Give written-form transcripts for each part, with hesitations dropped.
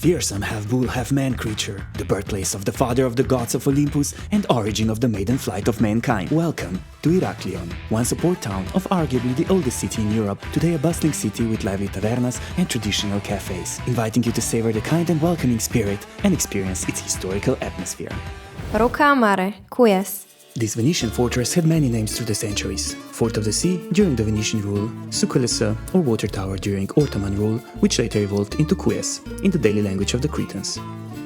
fearsome half-bull, half-man creature, the birthplace of the father of the gods of Olympus and origin of the maiden flight of mankind. Welcome to Heraklion, once a port town of arguably the oldest city in Europe, today a bustling city with lively tavernas and traditional cafes, inviting you to savor the kind and welcoming spirit and experience its historical atmosphere. Rocca, Mare, Koules. This Venetian fortress had many names through the centuries. Fort of the Sea during the Venetian rule, Sukulisa or Water Tower during Ottoman rule, which later evolved into Koules, in the daily language of the Cretans.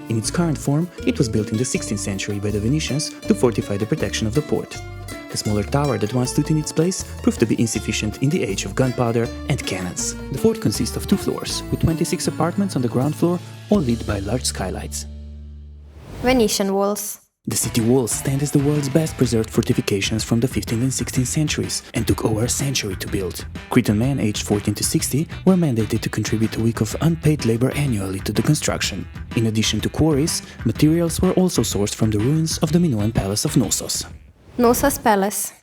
In its current form, it was built in the 16th century by the Venetians to fortify the protection of the port. The smaller tower that once stood in its place proved to be insufficient in the age of gunpowder and cannons. The fort consists of 2 floors, with 26 apartments on the ground floor, all lit by large skylights. Venetian walls. The city walls stand as the world's best preserved fortifications from the 15th and 16th centuries and took over a century to build. Cretan men aged 14 to 60 were mandated to contribute a week of unpaid labor annually to the construction. In addition to quarries, materials were also sourced from the ruins of the Minoan palace of Knossos. Knossos Palace.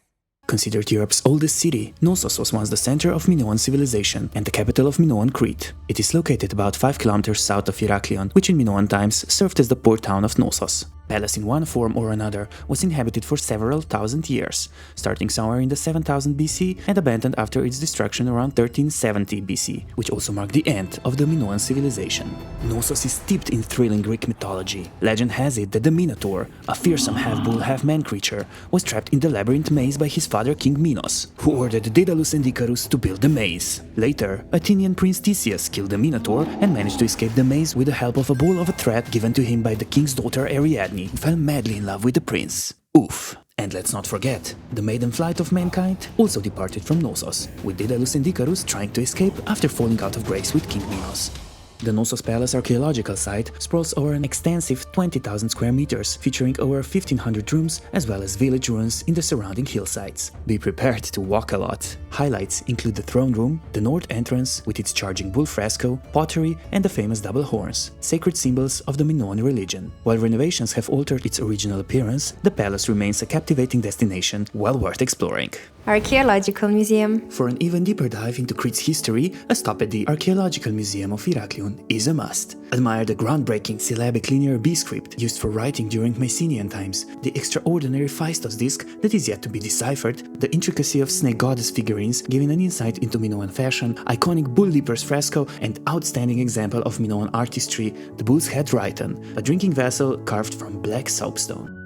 Considered Europe's oldest city, Knossos was once the center of Minoan civilization and the capital of Minoan Crete. It is located about 5 kilometers south of Heraklion, which in Minoan times served as the port town of Knossos. Palace in one form or another was inhabited for several thousand years, starting somewhere in the 7000 BC and abandoned after its destruction around 1370 BC, which also marked the end of the Minoan civilization. Knossos is steeped in thrilling Greek mythology. Legend has it that the Minotaur, a fearsome half-bull, half-man creature, was trapped in the labyrinth maze by his father King Minos, who ordered Daedalus and Icarus to build the maze. Later, Athenian prince Theseus killed the Minotaur and managed to escape the maze with the help of a bowl of a thread given to him by the king's daughter Ariadne, who fell madly in love with the prince. Oof. And let's not forget, the maiden flight of mankind also departed from Knossos, with Daedalus and Icarus trying to escape after falling out of grace with King Minos. The Knossos Palace archaeological site sprawls over an extensive 20,000 square meters, featuring over 1,500 rooms as well as village ruins in the surrounding hillsides. Be prepared to walk a lot. Highlights include the throne room, the north entrance with its charging bull fresco, pottery and the famous double horns, sacred symbols of the Minoan religion. While renovations have altered its original appearance, the palace remains a captivating destination well worth exploring. Archaeological Museum. For an even deeper dive into Crete's history, a stop at the Archaeological Museum of Heraklion is a must. Admire the groundbreaking syllabic linear B script used for writing during Mycenaean times, the extraordinary Phaistos disc that is yet to be deciphered, the intricacy of snake goddess figurines giving an insight into Minoan fashion, iconic bull leapers fresco, and outstanding example of Minoan artistry, the bull's head Rhyton, a drinking vessel carved from black soapstone.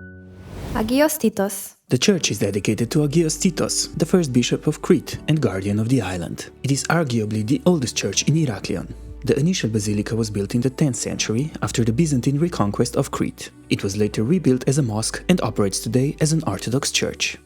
Agios Titos. The church is dedicated to Agios Titos, the first bishop of Crete and guardian of the island. It is arguably the oldest church in Heraklion. The initial basilica was built in the 10th century after the Byzantine reconquest of Crete. It was later rebuilt as a mosque and operates today as an Orthodox church.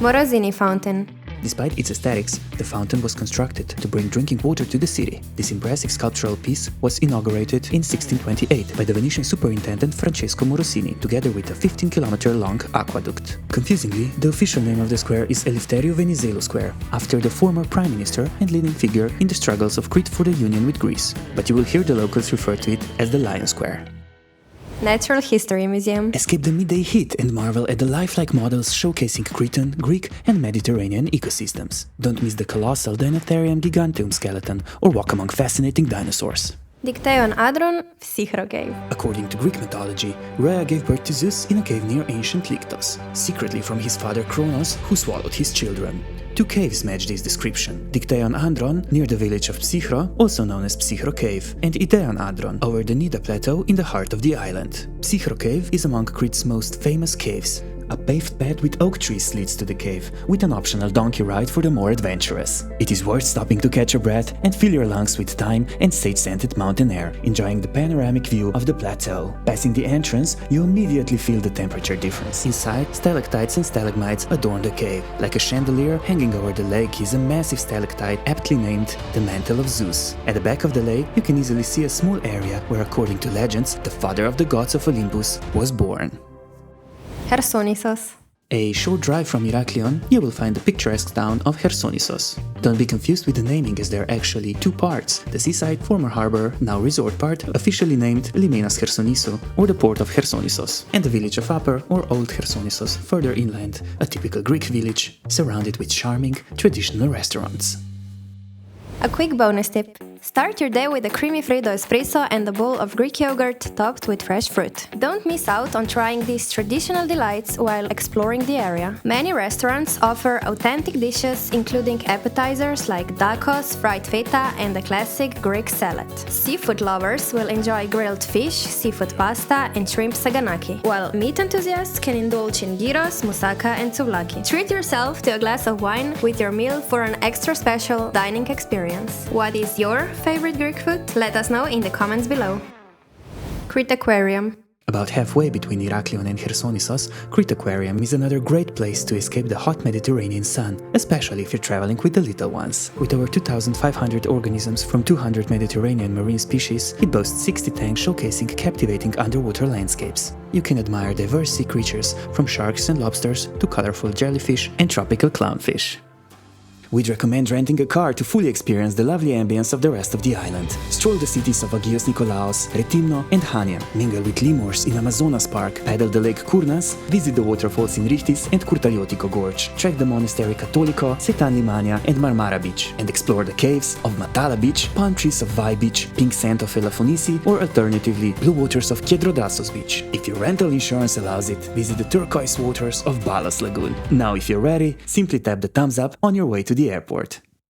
Morosini Fountain. Despite its aesthetics, the fountain was constructed to bring drinking water to the city. This impressive sculptural piece was inaugurated in 1628 by the Venetian superintendent Francesco Morosini, together with a 15-kilometer-long aqueduct. Confusingly, the official name of the square is Eleftherio Venizelos Square, after the former prime minister and leading figure in the struggles of Crete for the union with Greece, but you will hear the locals refer to it as the Lion Square. Natural History Museum. Escape the midday heat and marvel at the lifelike models showcasing Cretan, Greek and Mediterranean ecosystems. Don't miss the colossal Dinotherium giganteum skeleton or walk among fascinating dinosaurs. Dicteion Adron, Psychro Cave. According to Greek mythology, Rhea gave birth to Zeus in a cave near ancient Lyctos, secretly from his father Kronos, who swallowed his children. 2 caves match this description: Dicteion Adron, near the village of Psychro, also known as Psychro Cave, and Ideion Adron, over the Nida Plateau in the heart of the island. Psychro Cave is among Crete's most famous caves. A paved path with oak trees leads to the cave, with an optional donkey ride for the more adventurous. It is worth stopping to catch your breath and fill your lungs with thyme and sage-scented mountain air, enjoying the panoramic view of the plateau. Passing the entrance, you immediately feel the temperature difference. Inside, stalactites and stalagmites adorn the cave. Like a chandelier hanging over the lake is a massive stalactite aptly named the Mantle of Zeus. At the back of the lake, you can easily see a small area where, according to legends, the father of the gods of Olympus was born. Hersonissos. A short drive from Heraklion, you will find the picturesque town of Hersonissos. Don't be confused with the naming, as there are actually 2 parts: the seaside former harbor, now resort part, officially named Limenas Hersonissos, or the port of Hersonissos, and the village of Upper or Old Hersonissos, further inland, a typical Greek village surrounded with charming, traditional restaurants. A quick bonus tip. Start your day with a creamy freddo espresso and a bowl of Greek yogurt topped with fresh fruit. Don't miss out on trying these traditional delights while exploring the area. Many restaurants offer authentic dishes including appetizers like tacos, fried feta, and a classic Greek salad. Seafood lovers will enjoy grilled fish, seafood pasta, and shrimp saganaki, while meat enthusiasts can indulge in gyros, moussaka, and souvlaki. Treat yourself to a glass of wine with your meal for an extra special dining experience. What is your favorite Greek food? Let us know in the comments below. CretAquarium. About halfway between Heraklion and Hersonissos, CretAquarium is another great place to escape the hot Mediterranean sun, especially if you're traveling with the little ones. With over 2,500 organisms from 200 Mediterranean marine species, it boasts 60 tanks showcasing captivating underwater landscapes. You can admire diverse sea creatures, from sharks and lobsters to colorful jellyfish and tropical clownfish. We'd recommend renting a car to fully experience the lovely ambience of the rest of the island. Stroll the cities of Agios Titos, Retimno and Hania, mingle with lemurs in Amazonas Park, paddle the lake Koules, visit the waterfalls in Richtis and Kurtaliotico Gorge, trek the monastery Cattolico, Setan Limania and Marmara Beach, and explore the caves of Matala Beach, palm trees of Vai Beach, pink sand of Elafonisi, or alternatively, blue waters of Kiedrodassos Beach. If your rental insurance allows it, visit the turquoise waters of Balas Lagoon. Now if you're ready, simply tap the thumbs up on your way to the airport.